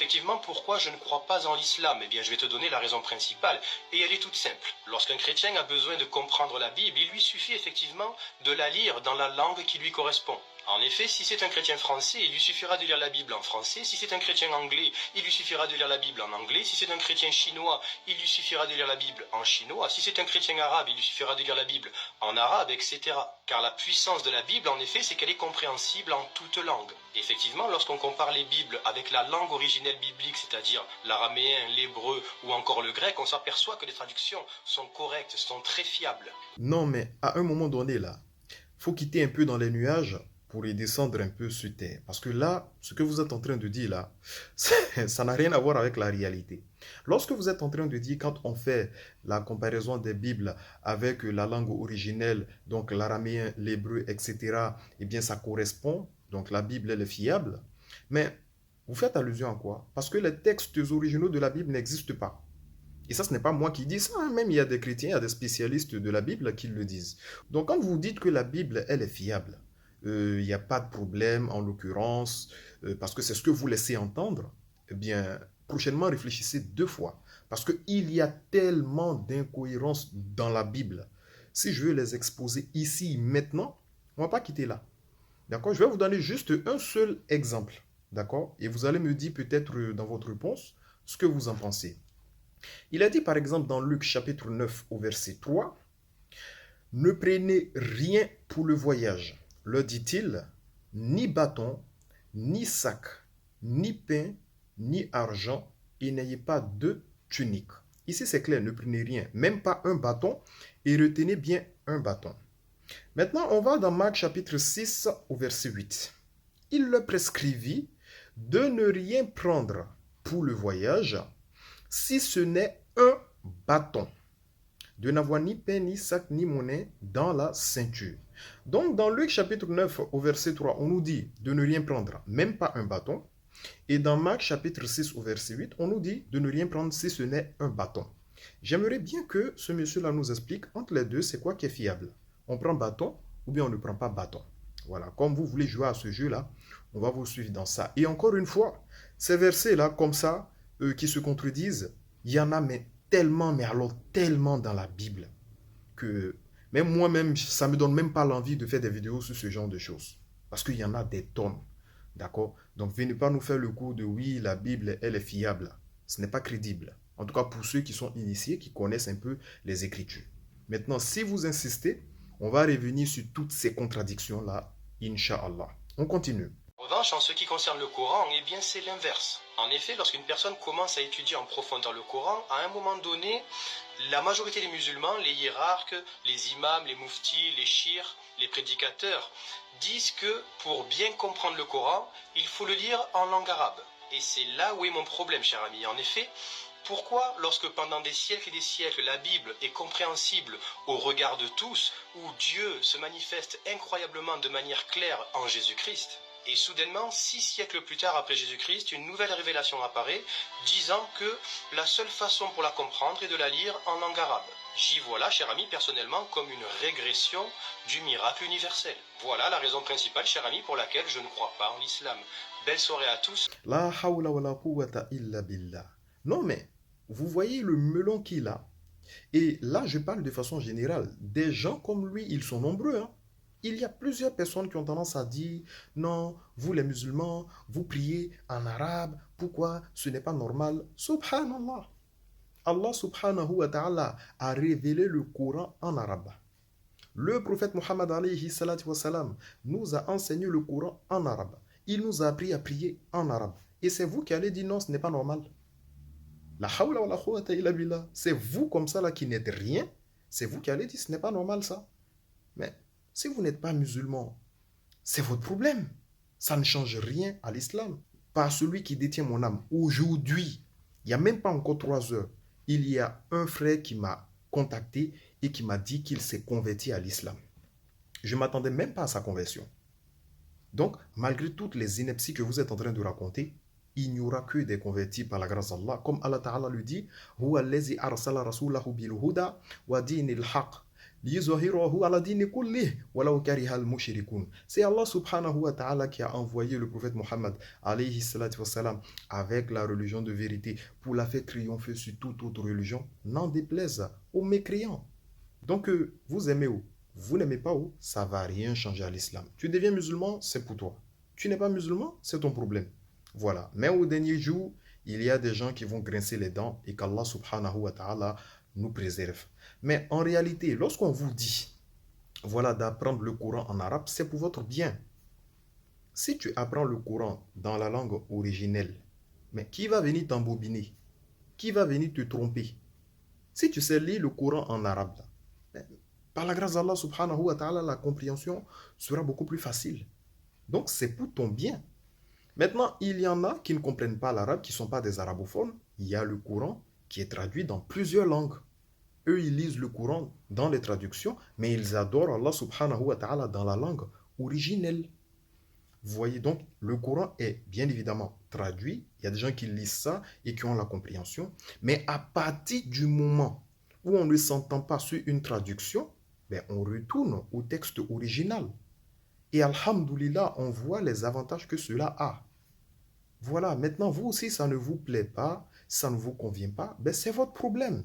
effectivement, pourquoi je ne crois pas en l'islam? Eh bien, je vais te donner la raison principale, et elle est toute simple. Lorsqu'un chrétien a besoin de comprendre la Bible, il lui suffit effectivement de la lire dans la langue qui lui correspond. En effet, si c'est un chrétien français, il lui suffira de lire la Bible en français. Si c'est un chrétien anglais, il lui suffira de lire la Bible en anglais. Si c'est un chrétien chinois, il lui suffira de lire la Bible en chinois. Si c'est un chrétien arabe, il lui suffira de lire la Bible en arabe, etc. Car la puissance de la Bible, en effet, c'est qu'elle est compréhensible en toute langue. Effectivement, lorsqu'on compare les Bibles avec la langue originelle biblique, c'est-à-dire l'araméen, l'hébreu ou encore le grec, on s'aperçoit que les traductions sont correctes, sont très fiables. Non, mais à un moment donné, là, faut quitter un peu dans les nuages pour y descendre un peu sur terre. Parce que là, ce que vous êtes en train de dire là, ça n'a rien à voir avec la réalité. Lorsque vous êtes en train de dire, quand on fait la comparaison des Bibles avec la langue originelle, donc l'araméen, l'hébreu, etc., eh bien ça correspond, donc la Bible, elle est fiable. Mais vous faites allusion à quoi? Parce que les textes originaux de la Bible n'existent pas. Et ça, ce n'est pas moi qui dis ça, hein. Même il y a des chrétiens, il y a des spécialistes de la Bible qui le disent. Donc quand vous dites que la Bible, elle est fiable, il n'y a pas de problème en l'occurrence, parce que c'est ce que vous laissez entendre, eh bien, prochainement réfléchissez deux fois. Parce qu'il y a tellement d'incohérences dans la Bible. Si je veux les exposer ici, maintenant, on ne va pas quitter là. D'accord? Je vais vous donner juste un seul exemple. D'accord? Et vous allez me dire peut-être dans votre réponse ce que vous en pensez. Il a dit par exemple dans Luc chapitre 9 au verset 3, ne prenez rien pour le voyage, leur dit-il, ni bâton, ni sac, ni pain, ni argent, et n'ayez pas de tunique. Ici c'est clair, ne prenez rien, même pas un bâton, et retenez bien un bâton. Maintenant on va dans Marc chapitre 6 au verset 8. Il leur prescrivit de ne rien prendre pour le voyage, si ce n'est un bâton, de n'avoir ni pain, ni sac, ni monnaie dans la ceinture. Donc, dans Luc chapitre 9, au verset 3, on nous dit de ne rien prendre, même pas un bâton. Et dans Marc chapitre 6, au verset 8, on nous dit de ne rien prendre si ce n'est un bâton. J'aimerais bien que ce monsieur-là nous explique entre les deux, c'est quoi qui est fiable. On prend bâton ou bien on ne prend pas bâton. Voilà, comme vous voulez jouer à ce jeu-là, on va vous suivre dans ça. Et encore une fois, ces versets-là, comme ça, qui se contredisent, il y en a mais tellement, mais alors tellement dans la Bible que même moi-même, ça me donne même pas l'envie de faire des vidéos sur ce genre de choses. Parce qu'il y en a des tonnes. D'accord? Donc venez pas nous faire le coup de oui, la Bible, elle est fiable. Ce n'est pas crédible. En tout cas pour ceux qui sont initiés, qui connaissent un peu les Écritures. Maintenant, si vous insistez, on va revenir sur toutes ces contradictions-là, Inch'Allah. On continue. En revanche, en ce qui concerne le Coran, eh bien c'est l'inverse. En effet, lorsqu'une personne commence à étudier en profondeur le Coran, à un moment donné, la majorité des musulmans, les hiérarques, les imams, les mouftis, les chirs, les prédicateurs, disent que pour bien comprendre le Coran, il faut le lire en langue arabe. Et c'est là où est mon problème, cher ami. En effet, pourquoi, lorsque pendant des siècles et des siècles, la Bible est compréhensible au regard de tous, où Dieu se manifeste incroyablement de manière claire en Jésus-Christ, et soudainement, 6 siècles plus tard après Jésus-Christ, une nouvelle révélation apparaît, disant que la seule façon pour la comprendre est de la lire en langue arabe. J'y vois là, cher ami, personnellement, comme une régression du miracle universel. Voilà la raison principale, cher ami, pour laquelle je ne crois pas en l'islam. Belle soirée à tous. La hawla wa la quwwata illa billah. Non mais, vous voyez le melon qu'il a. Et là, je parle de façon générale. Des gens comme lui, ils sont nombreux, hein. Il y a plusieurs personnes qui ont tendance à dire, non, vous les musulmans, vous priez en arabe, pourquoi ce n'est pas normal? Subhanallah. Allah subhanahu wa ta'ala a révélé le Coran en arabe. Le prophète Mohammed alayhi salatu wa salam nous a enseigné le Coran en arabe. Il nous a appris à prier en arabe. Et c'est vous qui allez dire non, ce n'est pas normal. La hawla wa la quwwata illa billah. C'est vous comme ça là qui n'êtes rien. C'est vous qui allez dire ce n'est pas normal ça. Mais si vous n'êtes pas musulman, c'est votre problème. Ça ne change rien à l'islam. Par celui qui détient mon âme. Aujourd'hui, il n'y a même pas encore 3 heures, il y a un frère qui m'a contacté et qui m'a dit qu'il s'est converti à l'islam. Je ne m'attendais même pas à sa conversion. Donc, malgré toutes les inepties que vous êtes en train de raconter, il n'y aura que des convertis par la grâce d'Allah. Comme Allah Ta'ala le dit, Huwa allazi arsala rasulahu bil huda wa dinil haq لِيُظْهِرَهُ عَلَى دِينِ كُلِّهِ وَلَوْ كَرِهَ الْمُشْرِكُونَ. C'est Allah subhanahu wa ta'ala qui a envoyé le prophète Mohammed alayhi salatu wassalam avec la religion de vérité pour la faire triompher sur toute autre religion, n'en déplaise aux mécréants. Donc, vous aimez où? Vous n'aimez pas où? Ça ne va rien changer à l'islam. Tu deviens musulman, c'est pour toi. Tu n'es pas musulman, c'est ton problème. Voilà. Mais au dernier jour, il y a des gens qui vont grincer les dents et qu'Allah subhanahu wa ta'ala nous préserve. Mais en réalité, lorsqu'on vous dit, voilà, d'apprendre le Coran en arabe, c'est pour votre bien. Si tu apprends le Coran dans la langue originelle, mais qui va venir t'embobiner? Qui va venir te tromper? Si tu sais lire le Coran en arabe, par la grâce d'Allah subhanahu wa ta'ala, la compréhension sera beaucoup plus facile. Donc c'est pour ton bien. Maintenant, il y en a qui ne comprennent pas l'arabe, qui ne sont pas des arabophones. Il y a le Coran qui est traduit dans plusieurs langues. Eux, ils lisent le Coran dans les traductions, mais ils adorent Allah subhanahu wa ta'ala dans la langue originelle. Vous voyez donc, le Coran est bien évidemment traduit. Il y a des gens qui lisent ça et qui ont la compréhension. Mais à partir du moment où on ne s'entend pas sur une traduction, ben on retourne au texte original. Et alhamdoulilah, on voit les avantages que cela a. Voilà, maintenant vous aussi, ça ne vous plaît pas, ça ne vous convient pas, ben c'est votre problème.